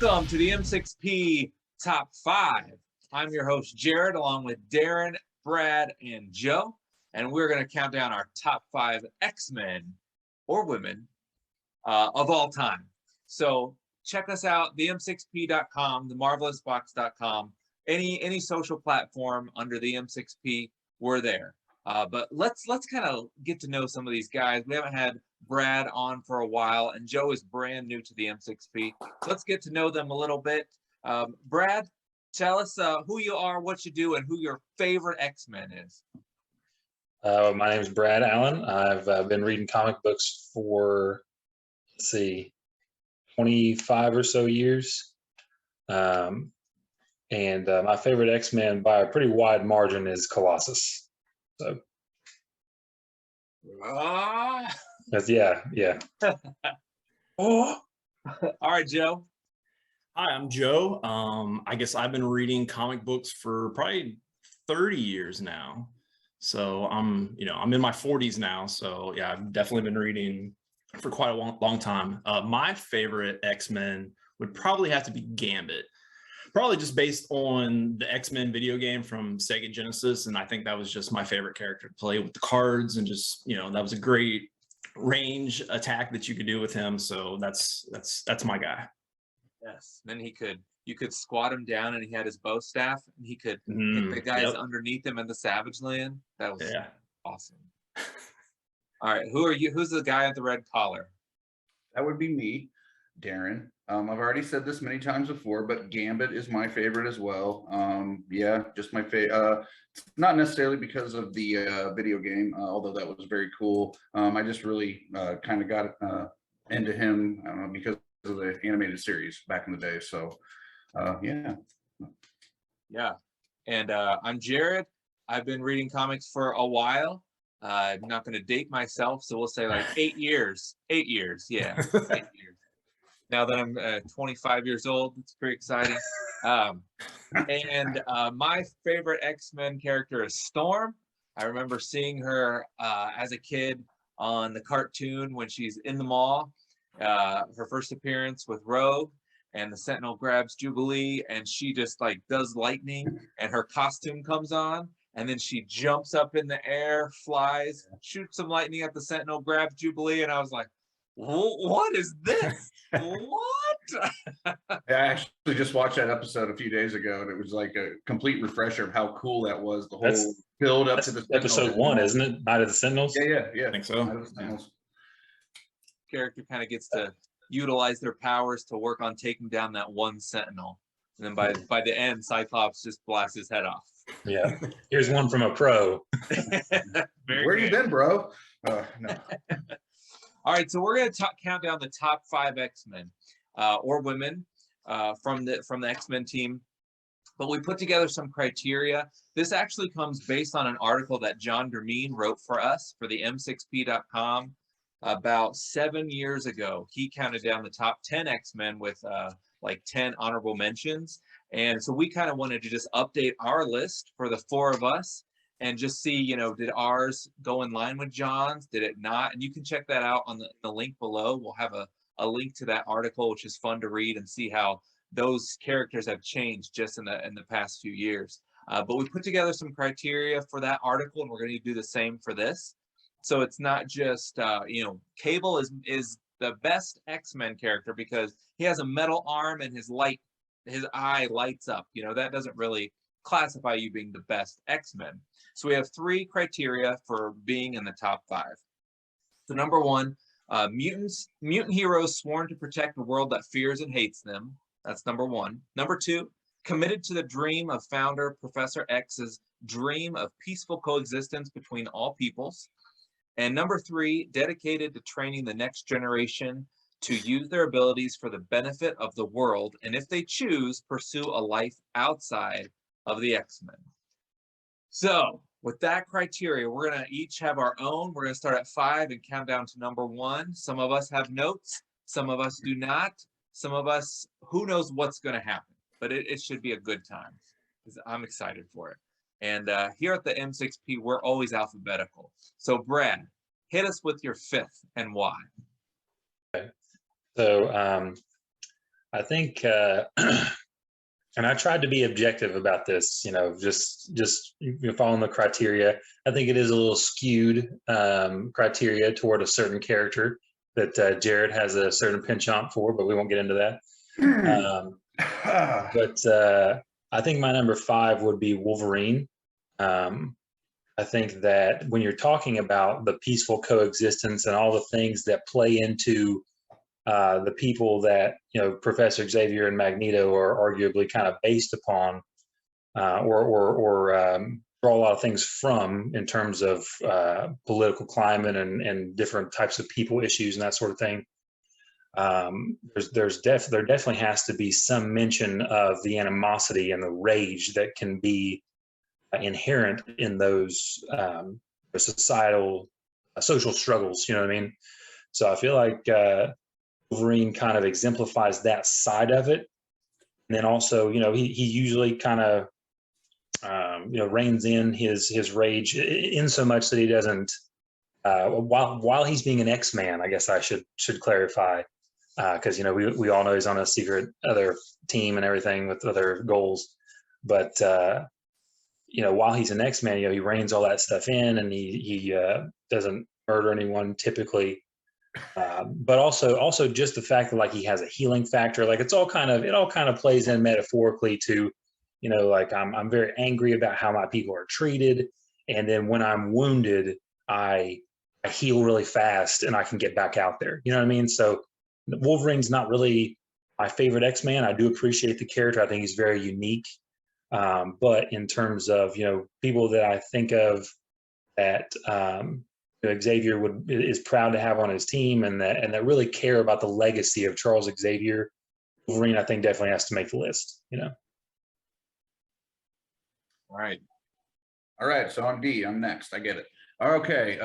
Welcome to the M6P Top 5. I'm your host, Jared, along with Darrin, Brad, and Joe. And we're going to count down our top 5 X-Men or women of all time. So check us out, the M6P.com, the marvelousbox.com, any social platform under the M6P, we're there. But let's kind of get to know some of these guys. We haven't had Brad on for a while, and Joe is brand new to the M6P. So let's get to know them a little bit. Brad, tell us who you are, what you do, and who your favorite X-Men is. My name is Brad Allen. I've been reading comic books for, 25 or so years. And my favorite X-Men by a pretty wide margin is Colossus. So, yeah. Oh. All right, Joe. Hi, I'm Joe. I guess I've been reading comic books for probably 30 years now. So I'm in my 40s now. So yeah, I've definitely been reading for quite a long time. My favorite X-Men would probably have to be Gambit. Probably just based on the X-Men video game from Sega Genesis. And I think that was just my favorite character to play with the cards, and just, that was a great range attack that you could do with him. So that's my guy. Yes. Then you could squat him down, and he had his bow staff, and he could hit the guys underneath him in the Savage Land. That was awesome. All right, who are you? Who's the guy at the red collar? That would be me, Darrin. I've already said this many times before, but Gambit is my favorite as well. Just my favorite. Not necessarily because of the video game, although that was very cool. I just really kind of got into him because of the animated series back in the day. So, yeah. And I'm Jared. I've been reading comics for a while. I'm not going to date myself, so we'll say like 8 years. 8 years, yeah. 8 years. Now that I'm 25 years old, it's pretty exciting. My favorite X-Men character is Storm. I remember seeing her as a kid on the cartoon when she's in the mall. Her first appearance with Rogue, and the Sentinel grabs Jubilee, and she just like does lightning, and her costume comes on, and then she jumps up in the air, flies, shoots some lightning at the Sentinel, grabs Jubilee, and I was like, what is this? What? I actually just watched that episode a few days ago, and it was like a complete refresher of how cool that was. The whole build up to the episode 1, isn't it? Night of the Sentinels. Yeah. I think so. Night of the Sentinels. Character kind of gets to utilize their powers to work on taking down that one Sentinel, and then by the end, Cyclops just blasts his head off. Yeah, here's one from a pro. Where you been, bro? No. All right, so we're going to count down the top 5 X-Men or women from the X-Men team. But we put together some criteria. This actually comes based on an article that John Dermine wrote for us for the M6P.com about 7 years ago. He counted down the top 10 X-Men with like 10 honorable mentions. And so we kind of wanted to just update our list for the 4 of us and just see, did ours go in line with John's? Did it not? And you can check that out on the link below. We'll have a link to that article, which is fun to read and see how those characters have changed just in the past few years. But we put together some criteria for that article, and we're going to do the same for this. So it's not just, Cable is the best X-Men character because he has a metal arm and his eye lights up. That doesn't really classify you being the best X-Men. So we have 3 criteria for being in the top 5. So number 1, mutant heroes sworn to protect a world that fears and hates them. That's number 1. Number 2, committed to the dream of founder Professor X's dream of peaceful coexistence between all peoples. And number 3, dedicated to training the next generation to use their abilities for the benefit of the world, and if they choose, pursue a life outside of the X-Men. So with that criteria, we're going to each have our own. We're going to start at 5 and count down to number 1. Some of us have notes. Some of us do not. Some of us, who knows what's going to happen. But it should be a good time. I'm excited for it. And here at the M6P, we're always alphabetical. So Brad, hit us with your 5th and why. Okay. So I think, and I tried to be objective about this, just following the criteria. I think it is a little skewed criteria toward a certain character that Jared has a certain penchant for, but we won't get into that. But I think my number 5 would be Wolverine. I think that when you're talking about the peaceful coexistence and all the things that play into the people that Professor Xavier and Magneto are arguably kind of based upon, or draw a lot of things from in terms of political climate and different types of people issues and that sort of thing. There definitely has to be some mention of the animosity and the rage that can be inherent in those social struggles. You know what I mean? So I feel like Wolverine kind of exemplifies that side of it. And then also, he usually kind of, reins in his rage in so much that he doesn't, while he's being an X-Man, I guess I should clarify, because, we all know he's on a secret other team and everything with other goals. But, while he's an X-Man, he reins all that stuff in, and he doesn't murder anyone typically. But also just the fact that he has a healing factor, it all kind of plays in metaphorically to, I'm very angry about how my people are treated, and then when I'm wounded, I heal really fast and I can get back out there. You know what I mean? So Wolverine's not really my favorite X-Man. I do appreciate the character. I think he's very unique. But in terms of people that I think of that Xavier is proud to have on his team, and that really care about the legacy of Charles Xavier, Wolverine, I think, definitely has to make the list. All right. So I'm D. I'm next. I get it. Okay.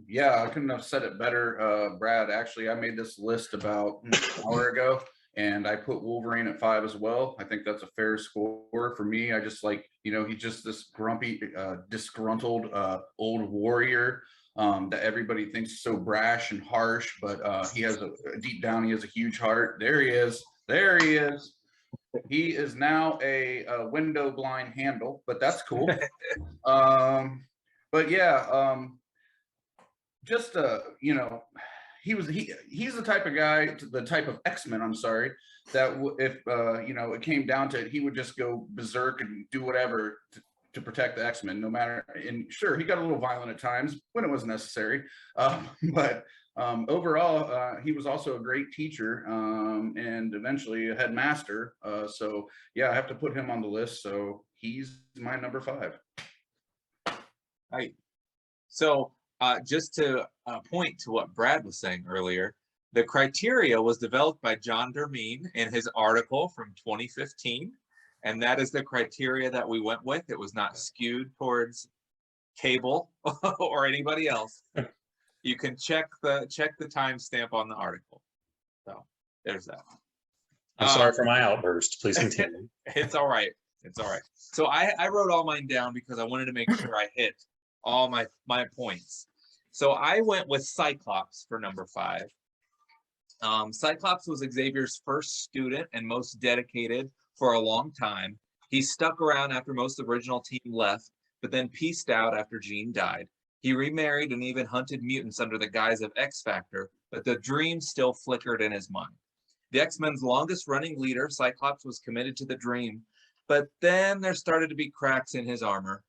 Yeah, I couldn't have said it better, Brad. Actually, I made this list about an hour ago, and I put Wolverine at 5 as well. I think that's a fair score for me. I just he's just this grumpy, disgruntled old warrior that everybody thinks is so brash and harsh, but he has deep down, he has a huge heart. There he is. There he is. He is now a window blind handle, but that's cool. But yeah, just he's the type of guy, the type of X-Men, I'm sorry, that if it came down to it, he would just go berserk and do whatever to protect the X-Men, no matter. And sure, he got a little violent at times when it was necessary, but overall, he was also a great teacher, and eventually a headmaster. So yeah, I have to put him on the list. So he's my number 5. Right. So just to point to what Brad was saying earlier, the criteria was developed by John Dermine in his article from 2015, and that is the criteria that we went with. It was not skewed towards Cable or anybody else. You can check the timestamp on the article. So there's that. I'm sorry for my outburst. Please continue. It's all right. It's all right. So I wrote all mine down because I wanted to make sure I hit all my points. So I went with Cyclops for number 5. Cyclops was Xavier's first student and most dedicated for a long time. He stuck around after most of the original team left, but then pieced out after Jean died. He remarried and even hunted mutants under the guise of X-Factor, but the dream still flickered in his mind. The X-Men's longest running leader, Cyclops, was committed to the dream, but then there started to be cracks in his armor.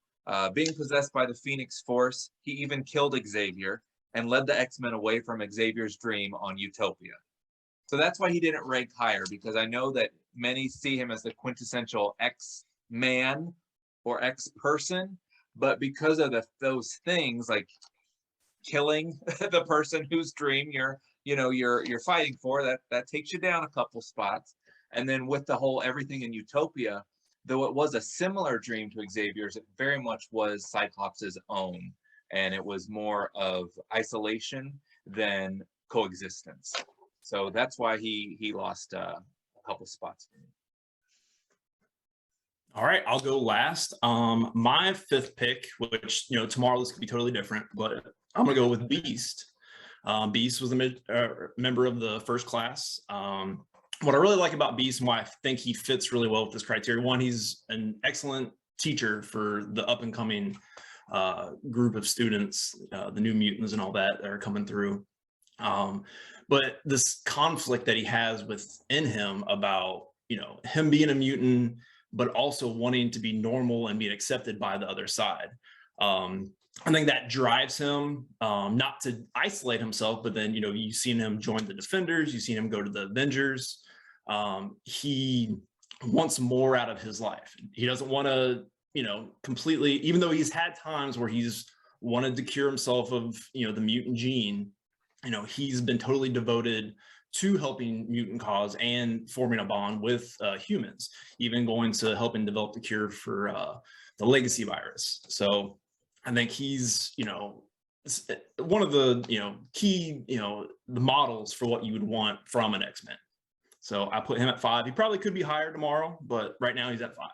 Being possessed by the Phoenix Force, he even killed Xavier and led the X-Men away from Xavier's dream on Utopia. So that's why he didn't rank higher, because I know that many see him as the quintessential X-Man or X-person, but because of those things like killing the person whose dream you're fighting for, that takes you down a couple spots. And then with the whole everything in Utopia, though it was a similar dream to Xavier's, it very much was Cyclops's own, and it was more of isolation than coexistence. So that's why he lost a couple spots for me. All right, I'll go last. My 5th pick, which tomorrow this could be totally different, but I'm gonna go with Beast. Beast was a member of the First Class. what I really like about Beast and why I think he fits really well with this criteria, one, he's an excellent teacher for the up and coming group of students, the new mutants and all that are coming through. But this conflict that he has within him about, you know, him being a mutant, but also wanting to be normal and being accepted by the other side. I think that drives him not to isolate himself, but then, you know, you've seen him join the Defenders, you've seen him go to the Avengers. He wants more out of his life. He doesn't want to, you know, completely, even though he's had times where he's wanted to cure himself of, you know, the mutant gene, you know, he's been totally devoted to helping mutant cause and forming a bond with humans, even going to helping develop the cure for the legacy virus. So I think he's, you know, one of the, you know, key, you know, the models for what you would want from an X-Men. So I put him at 5. He probably could be higher tomorrow, but right now he's at 5.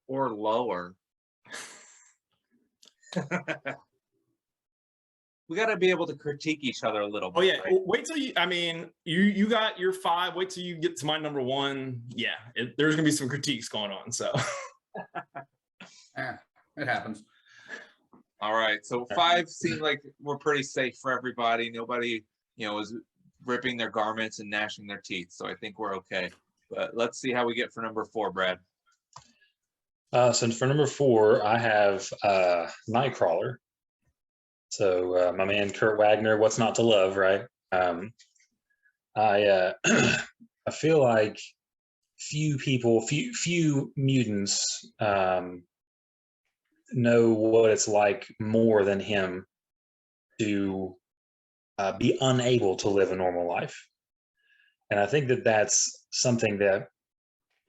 Or lower. We got to be able to critique each other a little bit. Oh yeah, right? wait till you, I mean, you got your 5, wait till you get to my number 1. Yeah, there's gonna be some critiques going on, so. It happens. All right, so 5 seemed like we're pretty safe for everybody. Nobody, you know, was ripping their garments and gnashing their teeth, so I think we're okay. But let's see how we get for number 4, Brad. So for number 4, I have Nightcrawler. So my man Kurt Wagner, what's not to love, right? I I feel like few mutants know what it's like more than him to be unable to live a normal life, and I think that that's something that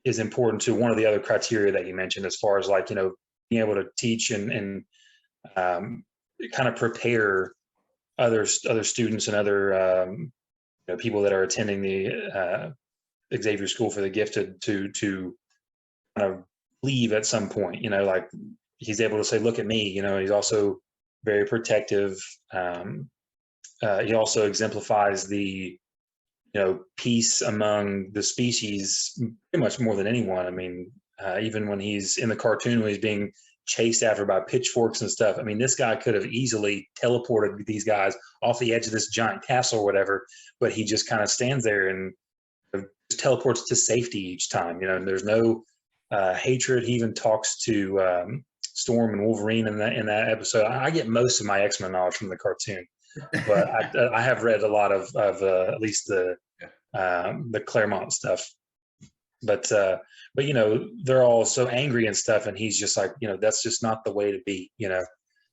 is important to one of the other criteria that you mentioned, as far as, like, you know, being able to teach and kind of prepare other students and other you know, people that are attending the Xavier School for the Gifted to kind of leave at some point. You know, like, he's able to say, "Look at me." You know, he's also very protective. He also exemplifies the, you know, peace among the species pretty much more than anyone. I mean, even when he's in the cartoon, when he's being chased after by pitchforks and stuff, I mean, this guy could have easily teleported these guys off the edge of this giant castle or whatever, but he just kind of stands there and just teleports to safety each time, you know, and there's no hatred. He even talks to Storm and Wolverine in that episode. I get most of my X-Men knowledge from the cartoon, but I have read a lot of at least the Claremont stuff. But you know, they're all so angry and stuff, and he's just like, you know, that's just not the way to be, you know,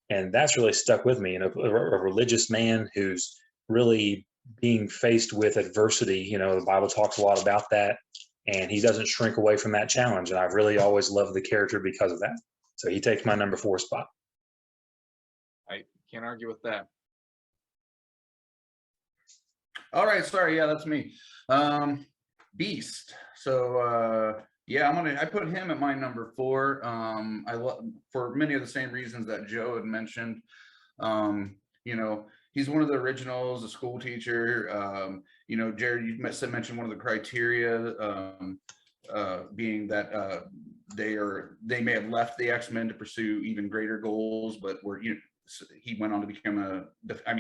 and that's really stuck with me. You know, a religious man who's really being faced with adversity. You know, the Bible talks a lot about that, and he doesn't shrink away from that challenge. And I've really always loved the character because of that. So he takes my number 4 spot. I can't argue with that. All right, sorry, yeah, that's me. Beast. So yeah, I put him at my number 4. I love, for many of the same reasons that Joe had mentioned. You know, he's one of the originals, a school teacher. You know, Jared, you mentioned one of the criteria being that they may have left the X-Men to pursue even greater goals, but he went on to become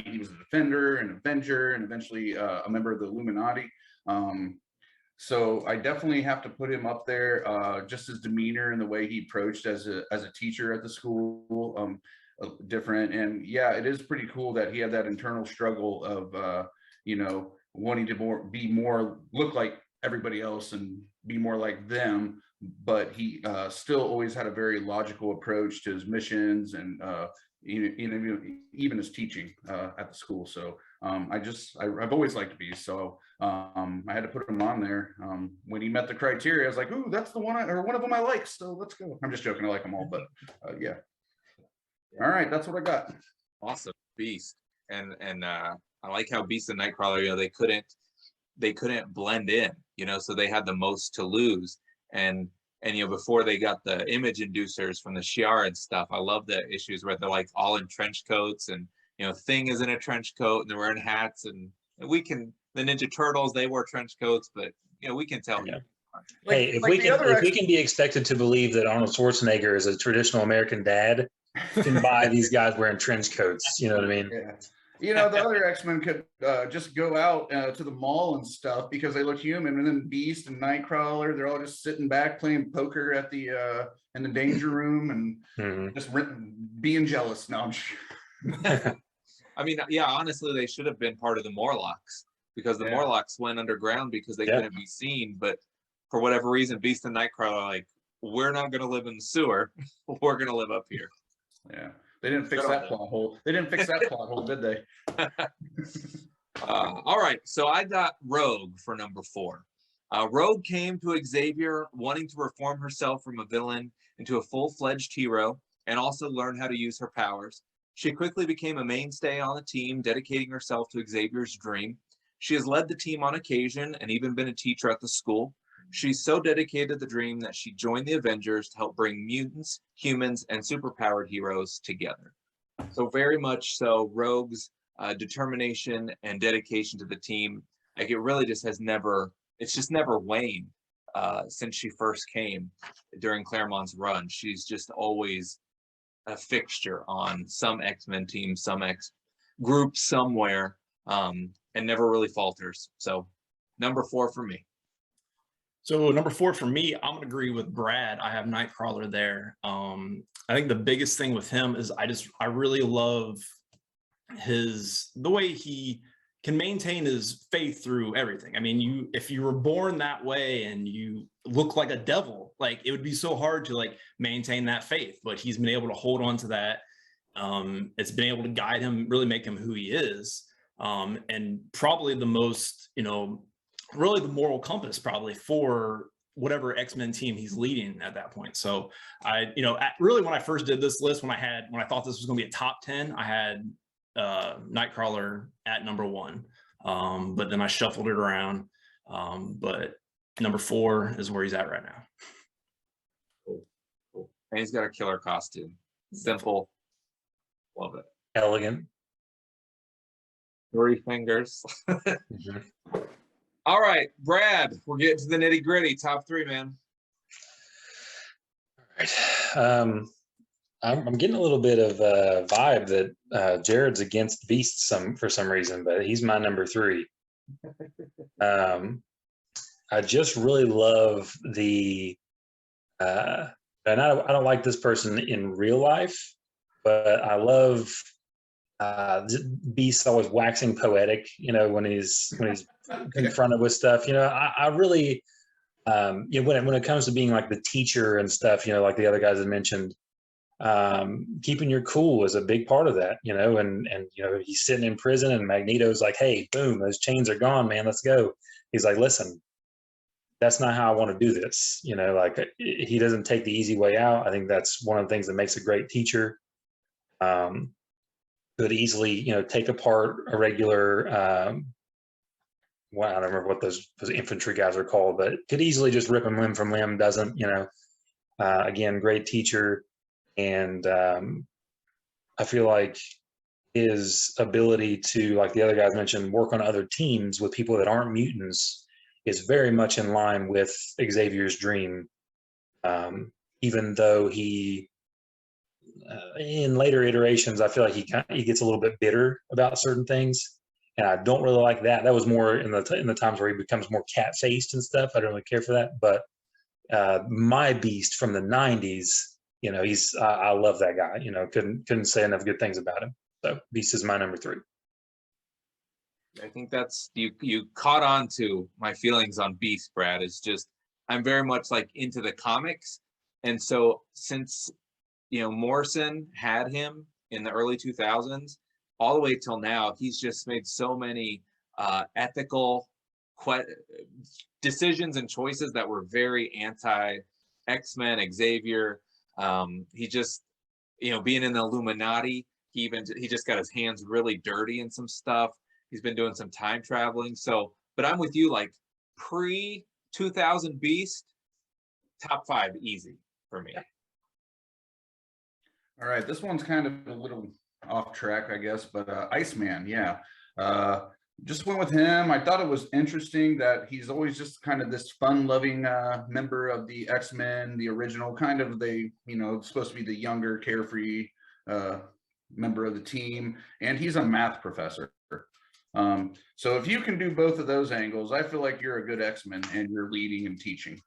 he was a Defender, an Avenger, and eventually a member of the Illuminati. So I definitely have to put him up there. Just his demeanor and the way he approached as a teacher at the school, different. And yeah, it is pretty cool that he had that internal struggle of you know, wanting to look like everybody else and be more like them, but he still always had a very logical approach to his missions and even his teaching at the school. So I've always liked Beast, so I had to put him on there. When he met the criteria, I was like, "Ooh, that's the one, or one of them I like." So let's go. I'm just joking. I like them all, but yeah. All right, that's what I got. Awesome. Beast. And I like how Beast and Nightcrawler, you know, they couldn't blend in, you know, so they had the most to lose. And you know, before they got the image inducers from the Shi'ar and stuff, I love the issues where they're like all in trench coats, and, you know, Thing is in a trench coat and they're wearing hats, and we can the Ninja Turtles, they wore trench coats, but we can tell. Yeah. Like, Hey, if like we can be expected to believe that Arnold Schwarzenegger is a traditional American dad, you can buy these guys wearing trench coats. You know what I mean? Yeah. The other X-Men could just go out to the mall and stuff because they look human, and then Beast and Nightcrawler, they're all just sitting back playing poker at the in the danger room and just being jealous. No, I'm sure. I mean, yeah, honestly, they should have been part of the Morlocks because the Morlocks went underground because they couldn't be seen. But for whatever reason, Beast and Nightcrawler are like, we're not going to live in the sewer. We're going to live up here. Yeah. They didn't fix that plot hole. They didn't fix that plot hole, did they? All right. So I got Rogue for number 4. Rogue came to Xavier wanting to reform herself from a villain into a full-fledged hero and also learn how to use her powers. She quickly became a mainstay on the team, dedicating herself to Xavier's dream. She has led the team on occasion and even been a teacher at the school. She's so dedicated to the dream that she joined the Avengers to help bring mutants, humans, and superpowered heroes together. So very much so, Rogue's determination and dedication to the team, like it really just has never, it's just never waned since she first came during Claremont's run. She's just always a fixture on some X-Men team, some X group somewhere, and never really falters. So number 4 for me. So number 4 for me, I'm gonna agree with Brad. I have Nightcrawler there. I think the biggest thing with him is I really love the way he can maintain his faith through everything. I mean, if you were born that way and you look like a devil, like it would be so hard to like maintain that faith, but he's been able to hold on to that. It's been able to guide him, really make him who he is. And probably the most, really the moral compass probably for whatever X-Men team he's leading at that point. So really when I first did this list, when I thought this was going to be a top 10, I had Nightcrawler at number 1, but then I shuffled it around. But number 4 is where he's at right now. Cool. And he's got a killer costume. Simple. Love it. Elegant. 3 fingers. All right, Brad, we're getting to the nitty gritty. Top 3, man. All right. I'm getting a little bit of a vibe that Jared's against Beast for some reason, but he's my number 3. I just really love the, and I don't like this person in real life, but I love Beast always waxing poetic, when he's confronted with stuff. I really, when it comes to being like the teacher and stuff, like the other guys had mentioned, keeping your cool is a big part of that, and he's sitting in prison and Magneto's like, hey, boom, those chains are gone, man, let's go. He's like, listen, that's not how I want to do this. Like he doesn't take the easy way out. I think that's one of the things that makes a great teacher. Could easily, take apart a regular, I don't remember what those infantry guys are called, but could easily just rip them limb from limb. Doesn't, again, great teacher. And I feel like his ability to, like the other guys mentioned, work on other teams with people that aren't mutants is very much in line with Xavier's dream. Even though he, in later iterations, I feel like he gets a little bit bitter about certain things, and I don't really like that. That was more in the times where he becomes more cat-faced and stuff. I don't really care for that. But my Beast from the 90s, I love that guy. Couldn't say enough good things about him. So Beast is my number 3. I think that's you caught on to my feelings on Beast, Brad. It's just I'm very much like into the comics, and so since Morrison had him in the early 2000s all the way till now, he's just made so many ethical decisions and choices that were very anti X-Men, Xavier. He just, being in the Illuminati, he just got his hands really dirty in some stuff. He's been doing some time traveling. So, but I'm with you, like pre-2000 Beast, top 5 easy for me. All right, this one's kind of a little off track, I guess, but Iceman, yeah. just went with him. I thought it was interesting that he's always just kind of this fun-loving member of the X-Men, the original kind of supposed to be the younger, carefree member of the team, and he's a math professor. So if you can do both of those angles, I feel like you're a good X-Men and you're leading and teaching.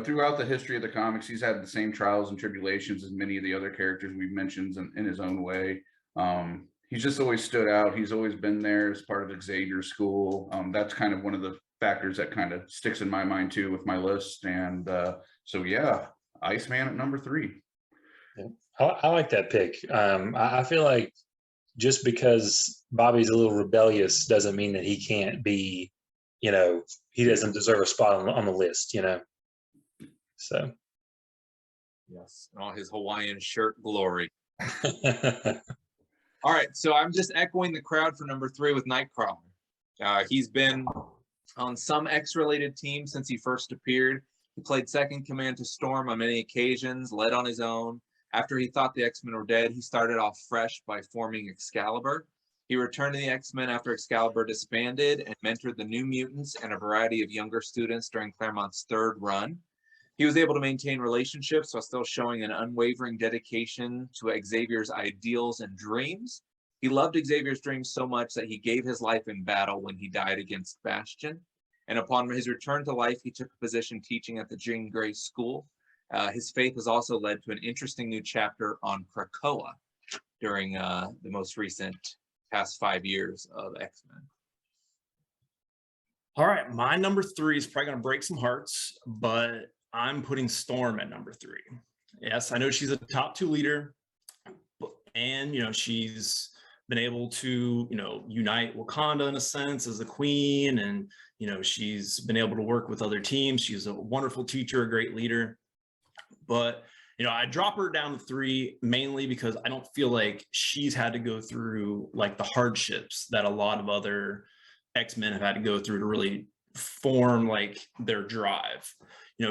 Throughout the history of the comics, he's had the same trials and tribulations as many of the other characters we've mentioned in his own way. He's just always stood out. He's always been there as part of Xavier's school. That's kind of one of the factors that kind of sticks in my mind too with my list. And so yeah, Iceman at number 3. Yeah. I like that pick. I feel like just because Bobby's a little rebellious doesn't mean that he can't be, he doesn't deserve a spot on the list, So. Yes, all his Hawaiian shirt glory. All right, so I'm just echoing the crowd for number 3 with Nightcrawler. He's been on some X-related teams since he first appeared. He played second command to Storm on many occasions, led on his own. After he thought the X-Men were dead, he started off fresh by forming Excalibur. He returned to the X-Men after Excalibur disbanded and mentored the New Mutants and a variety of younger students during Claremont's 3rd run. He was able to maintain relationships while still showing an unwavering dedication to Xavier's ideals and dreams. He loved Xavier's dreams so much that he gave his life in battle when he died against Bastion. And upon his return to life, he took a position teaching at the Jean Grey School. His faith has also led to an interesting new chapter on Krakoa during the most recent past 5 years of X-Men. All right, my number 3 is probably going to break some hearts, but I'm putting Storm at number 3. Yes, I know she's a top 2 leader, and she's been able to unite Wakanda in a sense as a queen, and she's been able to work with other teams. She's a wonderful teacher, a great leader. But I drop her down to 3 mainly because I don't feel like she's had to go through like the hardships that a lot of other X-Men have had to go through to really form like their drive.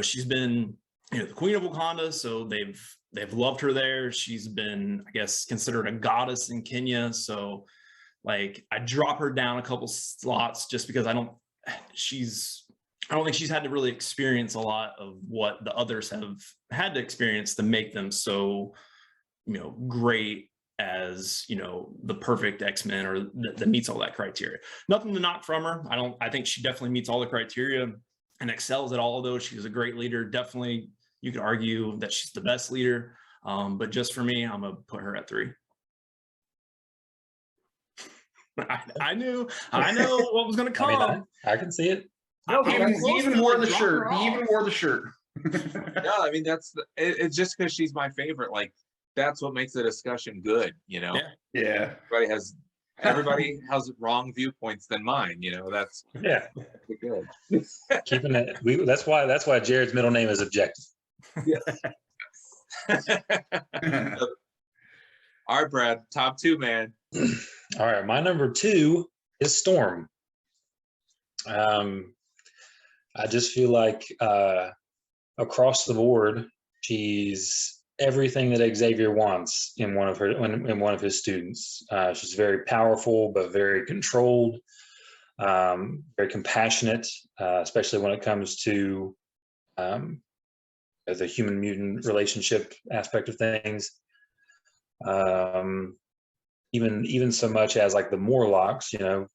She's been the queen of Wakanda, so they've loved her there. She's been, I guess, considered a goddess in Kenya, so like I drop her down a couple slots just because I don't think she's had to really experience a lot of what the others have had to experience to make them so great as the perfect X-Men or that meets all that criteria. Nothing to knock from her. I think she definitely meets all the criteria and excels at all of those. She's a great leader. Definitely, you could argue that she's the best leader. But just for me, I'm gonna put her at 3. I know what was gonna come. I can see it. He even wore the shirt. He even wore the shirt. No, I mean it's just because she's my favorite. Like that's what makes the discussion good, Yeah. Everybody has wrong viewpoints than mine, that's good. Keeping it. That's why Jared's middle name is Objective. All right, Brad, top 2, man. All right, my number 2 is Storm. I just feel like across the board, she's everything that Xavier wants in one of his students. She's very powerful, but very controlled, very compassionate, especially when it comes to the human mutant relationship aspect of things. Even so much as like the Morlocks, being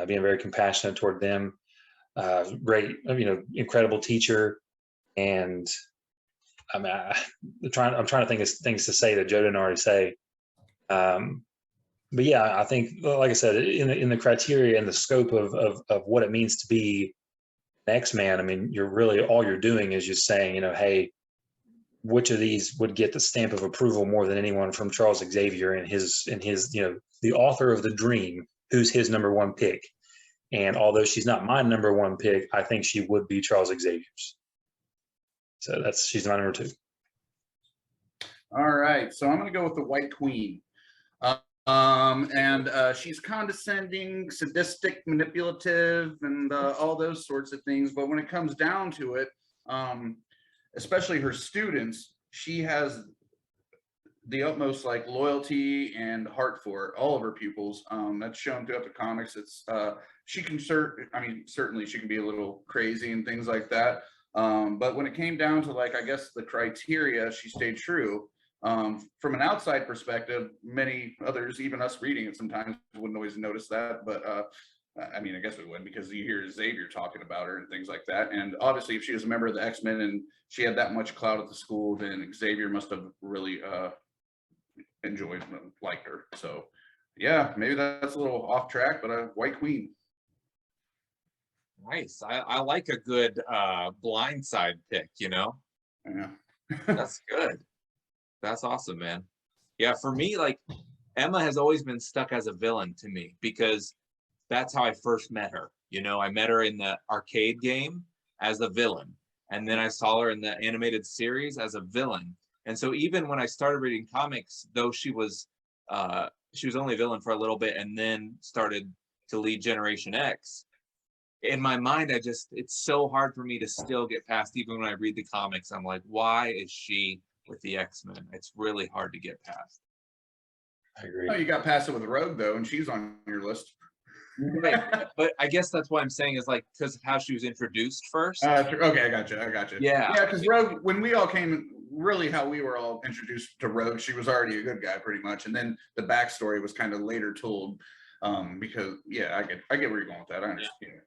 very compassionate toward them. Great, incredible teacher, and I mean, I'm trying to think of things to say that Joe didn't already say. But yeah, I think, like I said, in the criteria and the scope of what it means to be an X-Man, I mean, all you're doing is just saying, hey, which of these would get the stamp of approval more than anyone from Charles Xavier and his the author of the dream, who's his number 1 pick. And although she's not my number 1 pick, I think she would be Charles Xavier's. So she's my number 2. All right, so I'm going to go with the White Queen. She's condescending, sadistic, manipulative, and all those sorts of things. But when it comes down to it, especially her students, she has the utmost like loyalty and heart for all of her pupils. That's shown throughout the comics. It's she can certainly she can be a little crazy and things like that. But when it came down to like, I guess the criteria, she stayed true. From an outside perspective, many others, even us reading it sometimes, wouldn't always notice that. But I mean, I guess we would, because you hear Xavier talking about her and things like that. And obviously, if she was a member of the X-Men and she had that much clout at the school, then Xavier must have really liked her. So yeah, maybe that's a little off track, but a White Queen. Nice. I like a good blindside pick, you know? Yeah. That's good. That's awesome, man. Yeah, for me, like, Emma has always been stuck as a villain to me, because that's how I first met her. You know, I met her in the arcade game as a villain, and then I saw her in the animated series as a villain. And so even when I started reading comics, though she was only a villain for a little bit and then started to lead Generation X, in my mind, it's so hard for me to still get past. Even when I read the comics, I'm like, why is she with the X-Men? It's really hard to get past. I agree. Oh, you got past it with Rogue though, and she's on your list. Right. But I guess that's what I'm saying is like, because of how she was introduced first. Okay, I got you. Yeah. Yeah, because Rogue, when we all came, really how we were all introduced to Rogue, she was already a good guy pretty much, and then the backstory was kind of later told. Because yeah, I get where you're going with that. I understand. Yeah.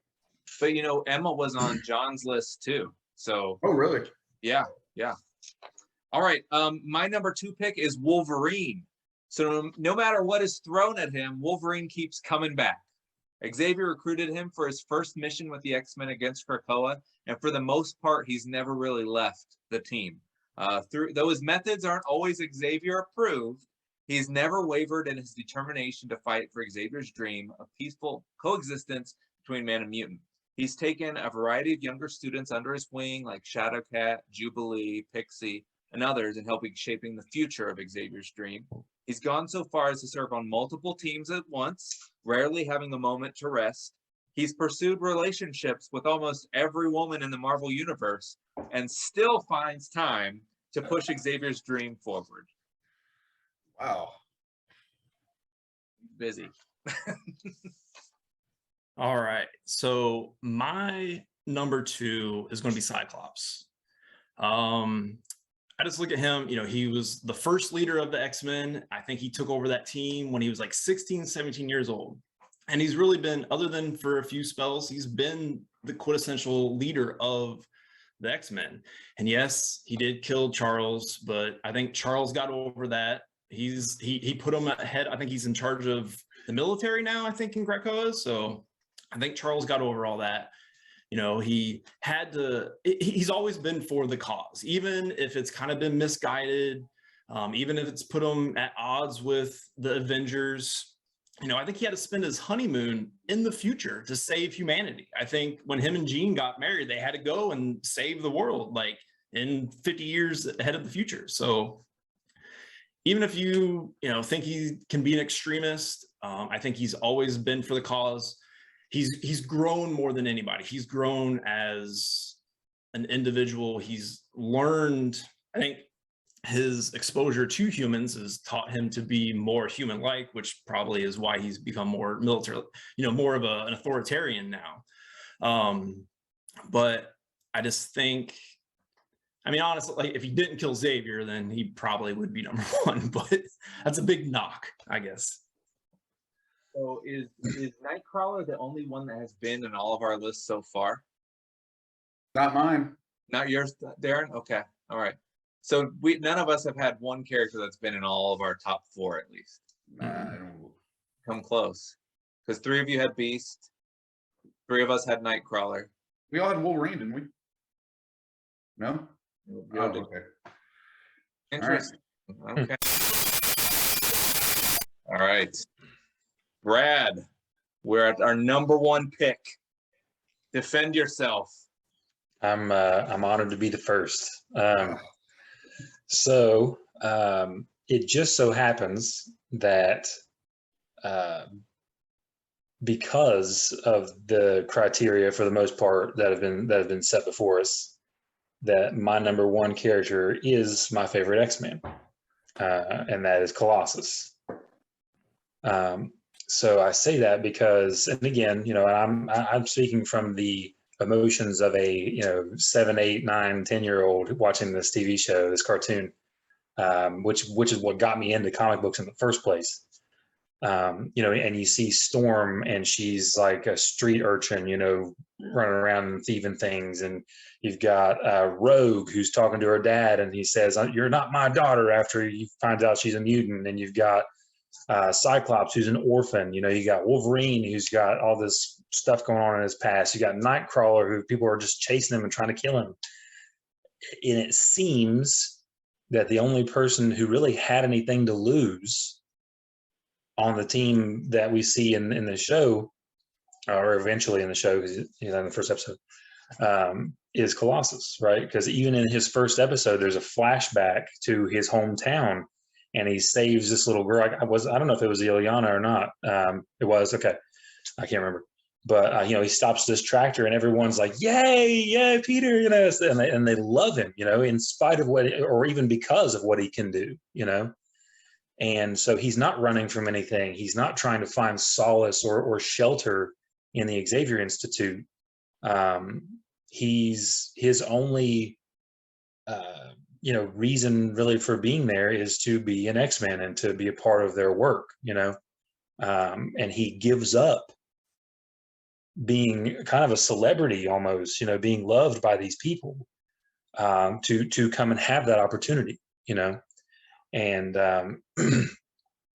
But you know, Emma was on John's list too. So. Oh, really? Yeah. All right. My number 2 pick is Wolverine. So no matter what is thrown at him, Wolverine keeps coming back. Xavier recruited him for his first mission with the X-Men against Krakoa, and for the most part, he's never really left the team. Though his methods aren't always Xavier approved, he's never wavered in his determination to fight for Xavier's dream of peaceful coexistence between man and mutant. He's taken a variety of younger students under his wing, like Shadowcat, Jubilee, Pixie, and others, in helping shaping the future of Xavier's dream. He's gone so far as to serve on multiple teams at once, rarely having a moment to rest. He's pursued relationships with almost every woman in the Marvel Universe, and still finds time to push Xavier's dream forward. Wow. Busy. All right. So my number 2 is going to be Cyclops. I just look at him, you know, he was the first leader of the X-Men. I think he took over that team when he was like 16, 17 years old. And he's really been, other than for a few spells, he's been the quintessential leader of the X-Men. And yes, he did kill Charles, but I think Charles got over that. He put him ahead. I think he's in charge of the military now, I think, in Krakoa. So I think Charles got over all that. You know, he's always been for the cause, even if it's kind of been misguided, even if it's put him at odds with the Avengers. You know, I think he had to spend his honeymoon in the future to save humanity. I think when him and Jean got married, they had to go and save the world, like in 50 years ahead of the future. So even if you think he can be an extremist, I think he's always been for the cause. He's grown more than anybody. He's grown as an individual. He's learned, I think his exposure to humans has taught him to be more human-like, which probably is why he's become more military, more of an authoritarian now. But I just think, I mean, honestly, like if he didn't kill Xavier, then he probably would be number 1, but that's a big knock, I guess. So is Nightcrawler the only one that has been in all of our lists so far? Not mine. Not yours, Darren? Okay. All right. So none of us have had one character that's been in all of our top 4 at least. Come close. Because 3 of you had Beast. 3 of us had Nightcrawler. We all had Wolverine, didn't we? No? Oh, okay. Interesting. All right. Okay. All right. Brad, we're at our number 1 pick. Defend yourself. I'm honored to be the first. So it just so happens that because of the criteria, for the most part, that have been set before us, that my number 1 character is my favorite X-Man. and that is Colossus. So I say that because, and again, you know, I'm speaking from the emotions of a, you know, 7, 8, 9, 10-year-old watching this TV show, this cartoon, which is what got me into comic books in the first place. You know, and you see Storm, and she's like a street urchin, you know, running around and thieving things. And you've got Rogue, who's talking to her dad, and he says, "You're not my daughter," after he finds out she's a mutant. And you've got Cyclops, who's an orphan. You know, you got Wolverine, who's got all this stuff going on in his past. You got Nightcrawler, who people are just chasing him and trying to kill him. And it seems that the only person who really had anything to lose on the team that we see in the show, or eventually in the show, because he's in the first episode, is Colossus, right? Because even in his first episode, there's a flashback to his hometown, and he saves this little girl. I don't know if it was Ileana or not. It was, okay. I can't remember. But, you know, he stops this tractor, and everyone's like, yay, Peter, you know, and they love him, you know, in spite of what, or even because of what he can do, you know. And so he's not running from anything. He's not trying to find solace or shelter in the Xavier Institute. His only, you know, reason really for being there is to be an X-Men and to be a part of their work, you know. And he gives up being kind of a celebrity almost, you know, being loved by these people, to come and have that opportunity, you know. And I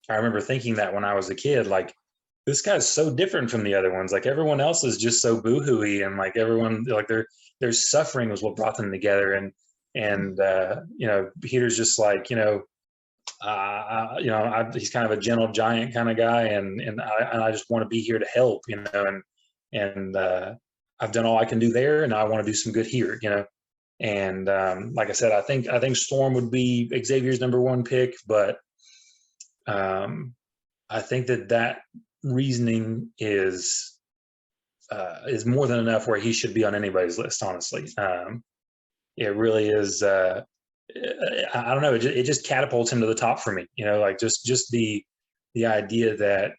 remember thinking that when I was a kid, like, this guy's so different from the other ones. Like, everyone else is just so boohooey, and like everyone, like their suffering was what brought them together. And you know, Peter's just like, you know, he's kind of a gentle giant kind of guy, and I just want to be here to help, you know, and I've done all I can do there, and I want to do some good here, you know. And like I said, I think Storm would be Xavier's #1 pick, but I think that reasoning is more than enough where he should be on anybody's list, honestly. It really is. I don't know. It just catapults him to the top for me. You know, like just the idea that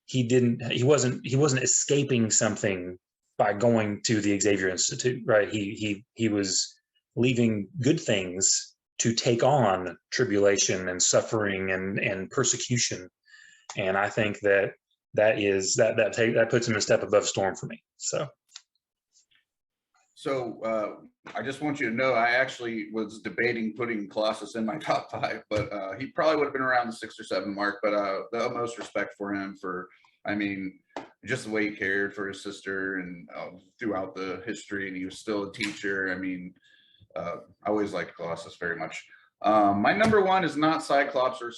he wasn't escaping something by going to the Xavier Institute, right? He was leaving good things to take on tribulation and suffering and persecution. And I think that puts him a step above Storm for me. So I just want you to know, I actually was debating putting Colossus in my top 5, but he probably would have been around the 6 or 7 mark. But the utmost respect for him for, I mean, just the way he cared for his sister and throughout the history, and he was still a teacher. I mean, I always liked Colossus very much. My #1 is not Cyclops or.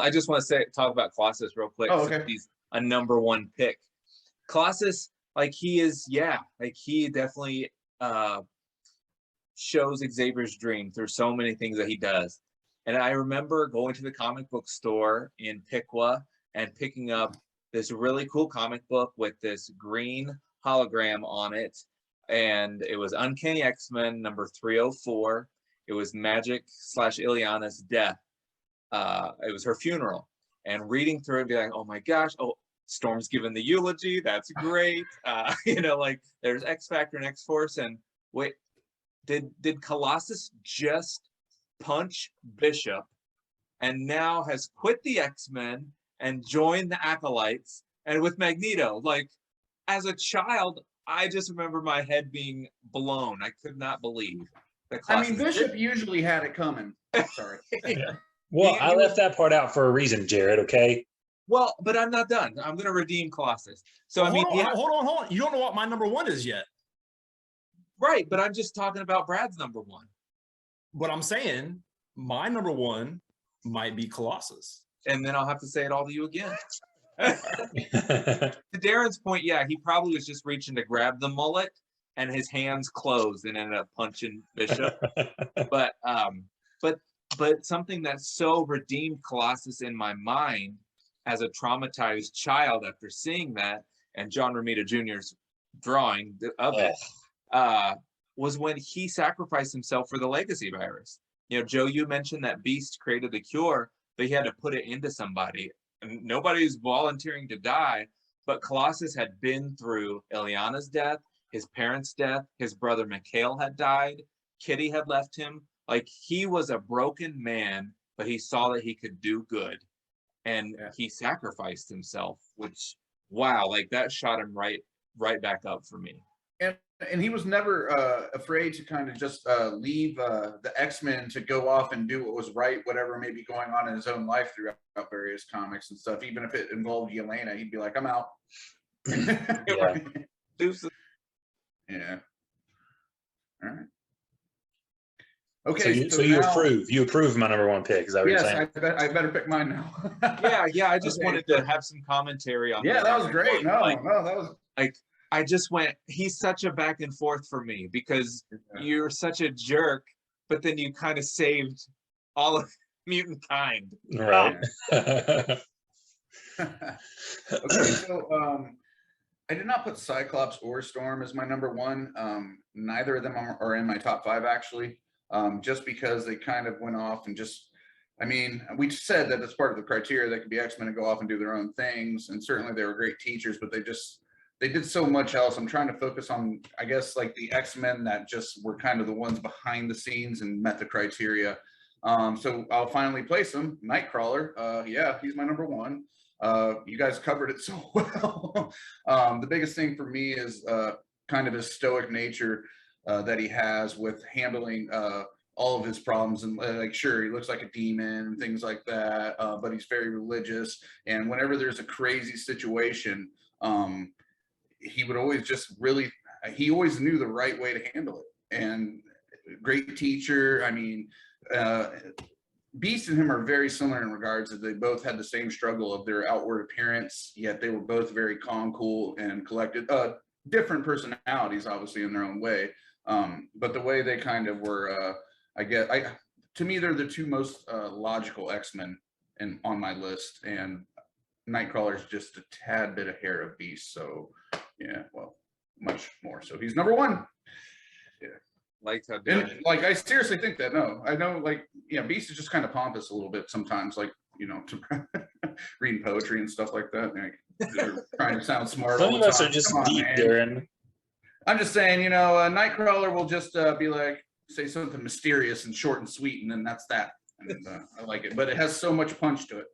I just want to talk about Colossus real quick. Oh, okay. He's a #1 pick. Colossus, like, he is, yeah, like, he definitely shows Xavier's dream through so many things that he does. And I remember going to the comic book store in Piqua and picking up this really cool comic book with this green hologram on it. And it was Uncanny X-Men #304. It was Magic/Ileana's death. It was her funeral. And reading through it and be like, oh my gosh, Storm's given the eulogy. That's great. You know, like, there's X-Factor and X-Force. And wait, did Colossus just punch Bishop and now has quit the X-Men and joined the Acolytes and with Magneto? Like, as a child, I just remember my head being blown. I could not believe that Colossus. I mean, Bishop usually had it coming. Sorry. Yeah. Well, I left that part out for a reason, Jared. Okay. Well, but I'm not done. I'm going to redeem Colossus. So, well, I mean, hold on. You don't know what my #1 is yet. Right, but I'm just talking about Brad's #1. But I'm saying my #1 might be Colossus. And then I'll have to say it all to you again. To Darren's point, yeah, he probably was just reaching to grab the mullet and his hands closed and ended up punching Bishop. But something that so redeemed Colossus in my mind as a traumatized child after seeing that, and John Romita Jr.'s drawing of it, was when he sacrificed himself for the legacy virus. You know, Joe, you mentioned that Beast created the cure, but he had to put it into somebody. And nobody's volunteering to die, but Colossus had been through Ileana's death, his parents' death, his brother Mikhail had died, Kitty had left him. Like, he was a broken man, but he saw that he could do good. And he sacrificed himself, which, wow, like that shot him right back up for me. And he was never afraid to kind of just leave the X-Men to go off and do what was right, whatever may be going on in his own life throughout various comics and stuff. Even if it involved Yelena, he'd be like, I'm out. Yeah. Yeah. All right. Okay, so you approve my number one pick. Is that what you're saying? Yes, I better pick mine now. Yeah. I just wanted to have some commentary on. Yeah, that was great. No, that was like, I just went. He's such a back and forth for me because you're such a jerk, but then you kind of saved all of mutant kind. Right. Okay, so I did not put Cyclops or Storm as my number one. Neither of them are in my top 5 actually. Just because they kind of went off and just, I mean, we said that it's part of the criteria. They could be X-Men and go off and do their own things. And certainly they were great teachers, but they did so much else. I'm trying to focus on, I guess, like the X-Men that just were kind of the ones behind the scenes and met the criteria. So I'll finally place him. Nightcrawler. Yeah, he's my number one. You guys covered it so well. The biggest thing for me is kind of his stoic nature that he has with handling all of his problems. And like, sure, he looks like a demon and things like that, but he's very religious. And whenever there's a crazy situation, he would always just really, he always knew the right way to handle it. And great teacher. I mean, Beast and him are very similar in regards that they both had the same struggle of their outward appearance, yet they were both very calm, cool, and collected. Different personalities, obviously, in their own way. But the way they kind of were, to me, they're the two most logical X-Men on my list. And Nightcrawler's just a tad bit ahead of Beast. So, yeah, well, much more. So he's number one. Yeah. Like how I seriously think that. No, I know, like, yeah, Beast is just kind of pompous a little bit sometimes, like, you know, to reading poetry and stuff like that. Like, they're trying to sound smart. Some of us are just deep, Darrin. I'm just saying, you know, Nightcrawler will just be like, say something mysterious and short and sweet, and then that's that. And I like it, but it has so much punch to it.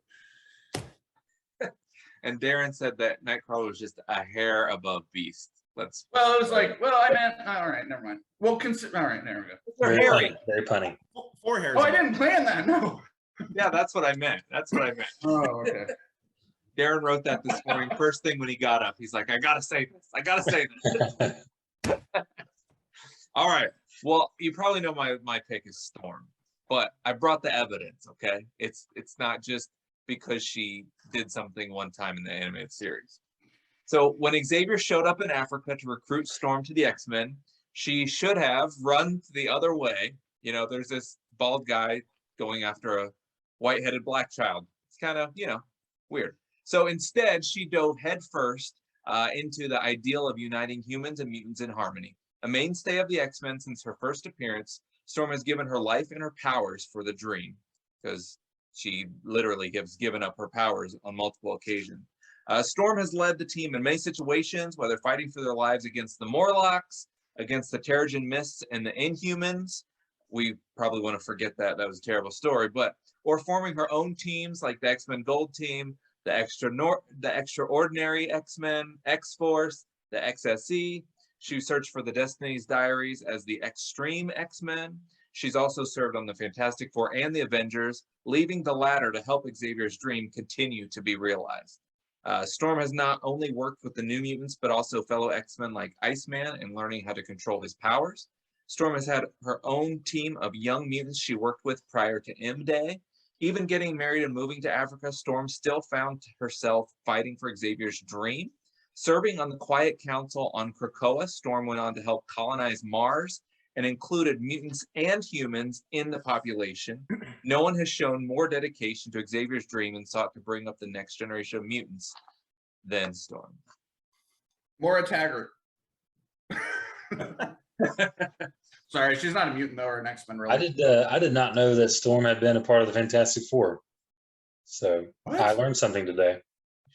And Darrin said that Nightcrawler was just a hair above Beast. Well, it was like, well, I meant, all right, never mind. Well, all right, there we go. Very punny. Very punny. 4 hairs. Oh, I didn't plan that. No. Yeah, that's what I meant. Oh, okay. Darrin wrote that this morning. First thing when he got up, he's like, I gotta say this. All right. Well, you probably know my pick is Storm, but I brought the evidence. Okay, it's not just because she did something one time in the animated series. So when Xavier showed up in Africa to recruit Storm to the X-Men, she should have run the other way. You know, there's this bald guy going after a white-headed black child. It's kind of, you know, weird. So instead, she dove headfirst into the ideal of uniting humans and mutants in harmony. A mainstay of the X-Men since her first appearance, Storm has given her life and her powers for the dream, because she literally has given up her powers on multiple occasions. Storm has led the team in many situations, whether fighting for their lives against the Morlocks, against the Terrigen Mists and the Inhumans. We probably want to forget that. That was a terrible story. Or forming her own teams like the X-Men Gold Team, the Extraordinary X-Men, X-Force, the XSE. She searched for the Destiny's Diaries as the Extreme X-Men. She's also served on the Fantastic Four and the Avengers, leaving the latter to help Xavier's dream continue to be realized. Storm has not only worked with the New Mutants, but also fellow X-Men like Iceman in learning how to control his powers. Storm has had her own team of young mutants she worked with prior to M-Day. Even getting married and moving to Africa, Storm still found herself fighting for Xavier's dream. Serving on the Quiet Council on Krakoa, Storm went on to help colonize Mars and included mutants and humans in the population. No one has shown more dedication to Xavier's dream and sought to bring up the next generation of mutants than Storm. Moira Taggart. Sorry, she's not a mutant though, or an X-Men really. I did not know that Storm had been a part of the Fantastic Four. So I learned something today.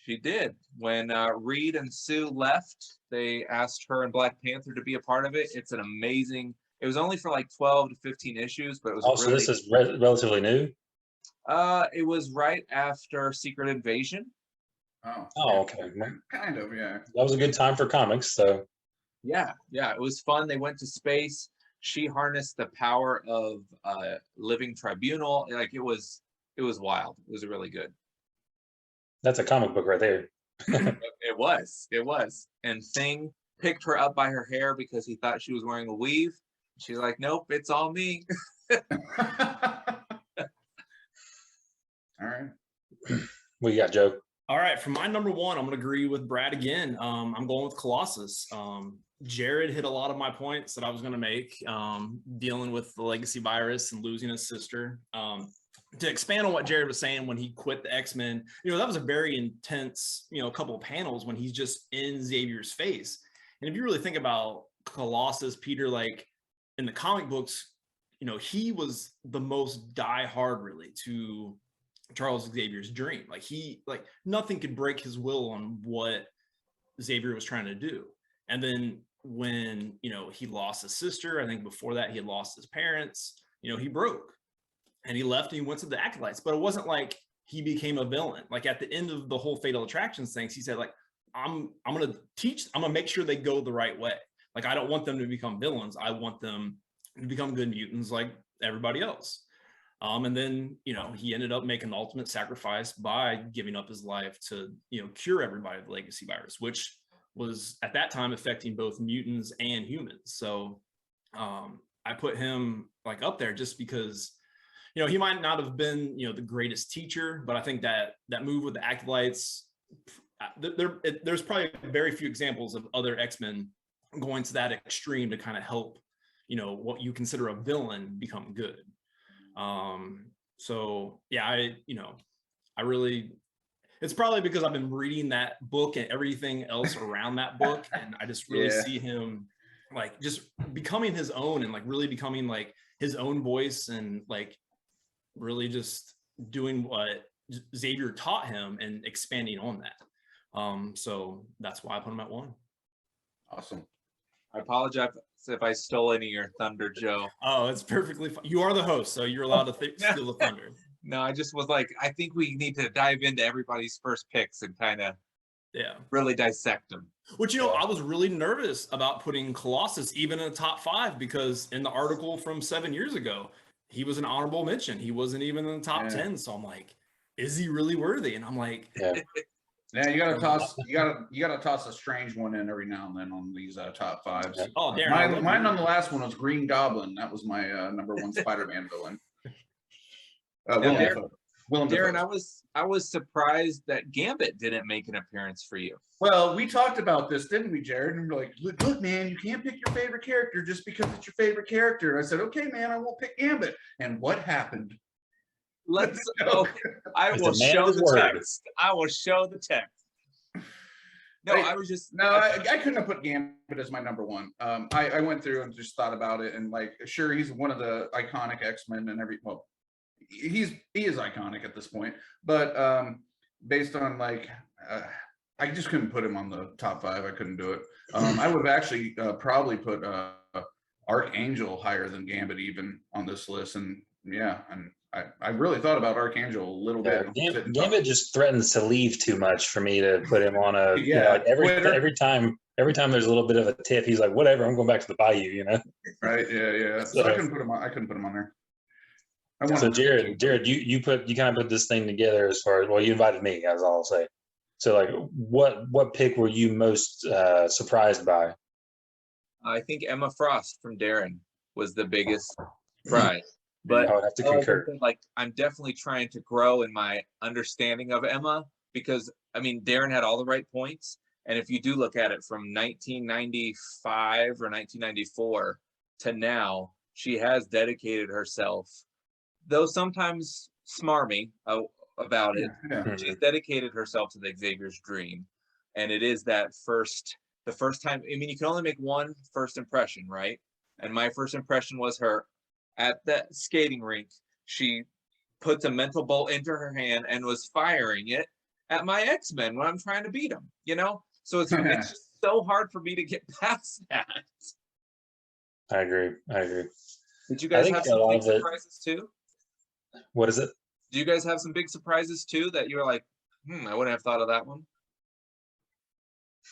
She did. When Reed and Sue left, they asked her and Black Panther to be a part of it. It's an amazing. It was only for like 12 to 15 issues, but it was Also, really. this is relatively new. It was right after Secret Invasion. Oh, okay. Kind of, yeah. That was a good time for comics. So Yeah, it was fun. They went to space. She harnessed the power of living tribunal. Like it was wild. It was really good. that's a comic book right there. It was. And Thing picked her up by her hair because he thought she was wearing a weave. She's like, nope, it's all me. All right. What you got, Joe? All right, for my number one, I'm going to agree with Brad again. I'm going with Colossus. Jared hit a lot of my points that I was going to make, dealing with the legacy virus and losing his sister. To expand on what Jared was saying when he quit the X-Men, that was a very intense, couple of panels when he's just in Xavier's face. And if you really think about Colossus, Peter, like in the comic books, he was the most diehard really to Charles Xavier's dream. Like nothing could break his will on what Xavier was trying to do. And then when, he lost his sister, I think before that he had lost his parents, he broke and he left and he went to the Acolytes. But it wasn't like he became a villain. Like at the end of the whole Fatal Attractions things, he said, like, I'm going to make sure they go the right way. Like, I don't want them to become villains. I want them to become good mutants like everybody else. And then, he ended up making the ultimate sacrifice by giving up his life to, cure everybody of the legacy virus, which was at that time affecting both mutants and humans. So I put him like up there just because, he might not have been, the greatest teacher, but I think that move with the Acolytes, there's probably very few examples of other X-Men going to that extreme to kind of help, what you consider a villain become good. So yeah, I really, it's probably because I've been reading that book and everything else around that book. And I just really see him like just becoming his own and like really becoming like his own voice and like really just doing what Xavier taught him and expanding on that. So that's why I put him at 1. Awesome. I apologize if I stole any of your thunder, Joe. Oh, it's perfectly fine. You are the host, so you're allowed to steal the thunder. No, I just was like, I think we need to dive into everybody's first picks and kind of really dissect them. Which, I was really nervous about putting Colossus even in the top 5 because in the article from 7 years ago, he was an honorable mention. He wasn't even in the top 10. So I'm like, is he really worthy? And I'm like, yeah, you gotta toss a strange one in every now and then on these top 5s. Oh, Darrin, mine on the last one was Green Goblin. That was my number 1 Spider-Man villain. Darrin, I was surprised that Gambit didn't make an appearance for you. Well, we talked about this, didn't we, Jared? And we're like, look, man, you can't pick your favorite character just because it's your favorite character. And I said, okay, man, I won't pick Gambit. And what happened? Let's go. I will show the text. I will show the text. No, I couldn't have put Gambit as my number 1. I went through and just thought about it, and like, sure, he's one of the iconic X-Men and he is iconic at this point, but based on like, I just couldn't put him on the top 5. I couldn't do it. I would have actually probably put Archangel higher than Gambit even on this list, and I really thought about Archangel a little bit. Gambit just threatens to leave too much for me to put him on a. Every time there's a little bit of a tip, he's like, whatever, I'm going back to the bayou, Right? Yeah. So I couldn't put him on. I couldn't put him on there. So Jared, you kind of put this thing together as far as, well, you invited me, that's all I'll say. So like, what pick were you most surprised by? I think Emma Frost from Darrin was the biggest surprise. But I would have to concur. Like, I'm definitely trying to grow in my understanding of Emma because, I mean, Darrin had all the right points. And if you do look at it from 1995 or 1994 to now, she has dedicated herself, though sometimes smarmy about it. She's dedicated herself to the Xavier's dream. And it is the first time. I mean, you can only make one first impression, right? And my first impression was her at that skating rink. She puts a mental bolt into her hand and was firing it at my X-Men when I'm trying to beat them, you know? So it's just so hard for me to get past that. I agree. Did you guys have some big of it, surprises too? what is it? Do you guys have some big surprises too that you're like, I wouldn't have thought of that one?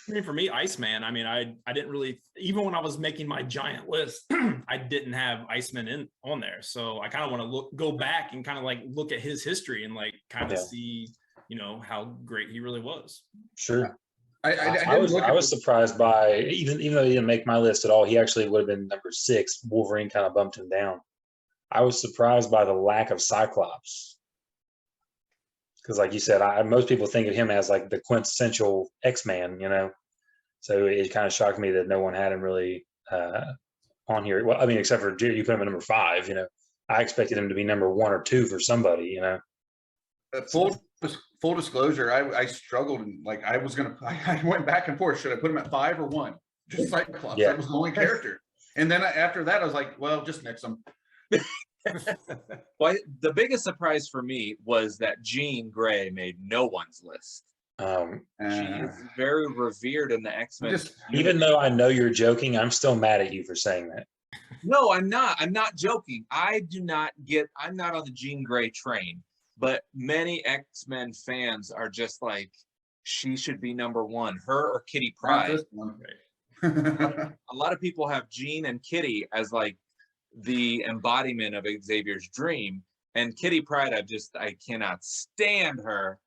I mean, for me, Iceman, I mean, I didn't really, even when I was making my giant list, I didn't have Iceman on there. So I kind of want to go back and kind of like look at his history and like kind of see, you know, how great he really was. Sure. I was surprised by, even though he didn't make my list at all, he actually would have been number 6. Wolverine kind of bumped him down. I was surprised by the lack of Cyclops. Because like you said, most people think of him as like the quintessential X-Man, you know? So it kind of shocked me that no one had him really on here. Well, I mean, except for Jared, you put him at number 5, you know? I expected him to be number 1 or 2 for somebody, you know? Full disclosure, I struggled and like I went back and forth. Should I put him at 5 or 1? Just Cyclops. That was the only character. And then after that, I was like, well, just nix him. Well, the biggest surprise for me was that Jean Grey made no one's list. She is very revered in the X-Men. Even though I know you're joking, I'm still mad at you for saying that. No, I'm not. I'm not joking. I'm not on the Jean Grey train. But many X-Men fans are just like, she should be number 1, her or Kitty Pryde. A lot of people have Jean and Kitty as like the embodiment of Xavier's dream. And Kitty Pryde, I cannot stand her.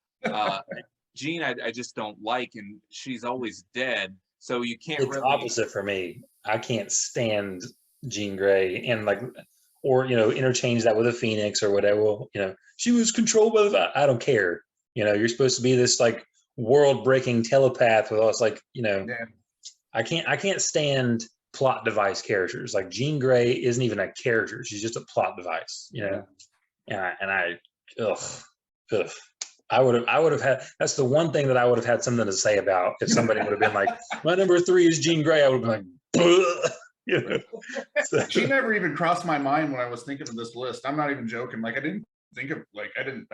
Jean, I just don't like, and she's always dead. So you can't It's opposite for me. I can't stand Jean Grey and like, or, you know, interchange that with a Phoenix or whatever. You know, she was controlled by the, I don't care. You know, you're supposed to be this like world breaking telepath with us, like, you know, I can't stand plot device characters. Like Jean Grey isn't even a character. She's just a plot device, you know? I would have had, that's the one thing that I would have had something to say about if somebody would have been like, my number 3 is Jean Grey. I would have been like, you know? So, she never even crossed my mind when I was thinking of this list. I'm not even joking. Like I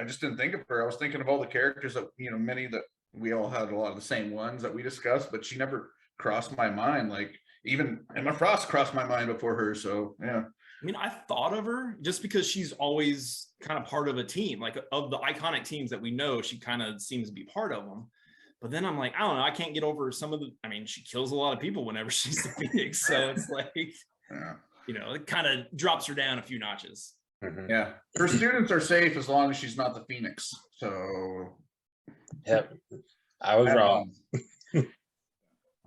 just didn't think of her. I was thinking of all the characters that, you know, many that we all had a lot of the same ones that we discussed, but she never crossed my mind. Like even Emma Frost crossed my mind before her. So yeah. I mean, I thought of her just because she's always kind of part of a team, like of the iconic teams that we know, she kind of seems to be part of them. But then I'm like, I don't know, I can't get over some of the, I mean, she kills a lot of people whenever she's the Phoenix. So it's like, you know, it kind of drops her down a few notches. Yeah. Her students are safe as long as she's not the Phoenix. So. Yep. I was wrong.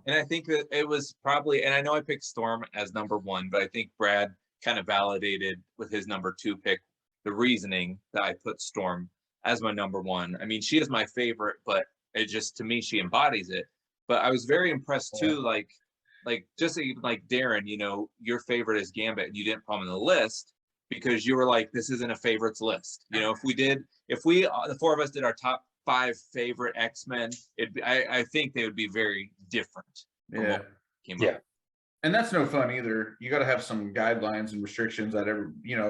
And I think that it was probably, and I know I picked Storm as number 1, but I think Brad kind of validated with his number 2 pick the reasoning that I put Storm as my number 1. I mean, she is my favorite, but it just, to me, she embodies it. But I was very impressed too, like just even like Darrin, you know, your favorite is Gambit, and you didn't put him on the list because you were like, this isn't a favorites list. You know, if we the 4 of us did our top 5 favorite X-Men, I think they would be very different. Yeah. And that's no fun either. You got to have some guidelines and restrictions that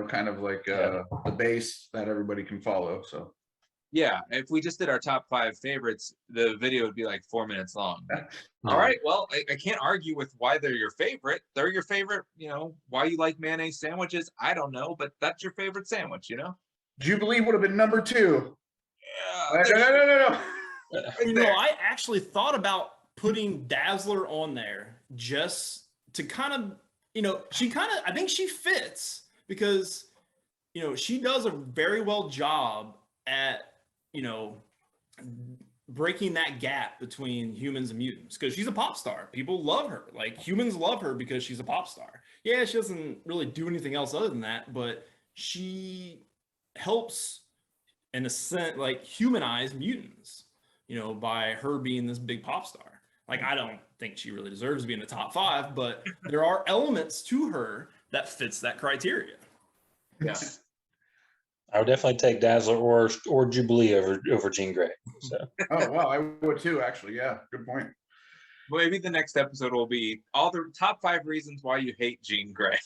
kind of like the base that everybody can follow. So yeah, if we just did our top 5 favorites, the video would be like 4 minutes long. All right, well, I can't argue with why they're your favorite. They're your favorite, you know, why you like mayonnaise sandwiches, I don't know, but that's your favorite sandwich, you know? Jubilee would have been number 2. Yeah. No. You know, I actually thought about putting Dazzler on there just to kind of, you know, I think she fits because, you know, she does a very well job at, you know, breaking that gap between humans and mutants because she's a pop star. People love her. Like humans love her because she's a pop star. Yeah, she doesn't really do anything else other than that, but she helps in a sense like humanize mutants, you know, by her being this big pop star. Like I don't think she really deserves to be in the top 5, but there are elements to her that fits that criteria. Yeah. I would definitely take Dazzler or Jubilee over Jean Grey. So. Oh wow, I would too. Actually, yeah, good point. Maybe the next episode will be all the top 5 reasons why you hate Jean Grey.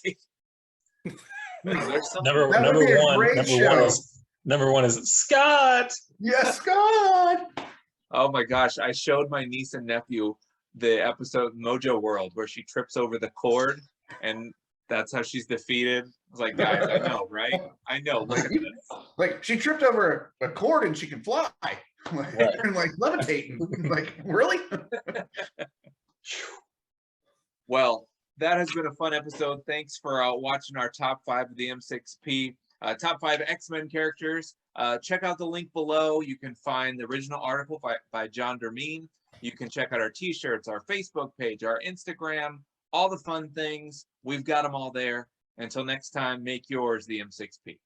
There's some- Number That would be a great show. Number one is Scott. Yes, God. Oh my gosh, I showed my niece and nephew the episode Mojo World where she trips over the cord and that's how she's defeated. I was like, guys, I know, right? I know. Look at this. Like she tripped over a cord and she can fly. Like, Right. and like levitating. Like, really? Well, that has been a fun episode. Thanks for watching our top 5 of the M6P, top 5 X-Men characters. Check out the link below. You can find the original article by John Dermine. You can check out our t-shirts, our Facebook page, our Instagram, all the fun things. We've got them all there. Until next time, make yours the M6P.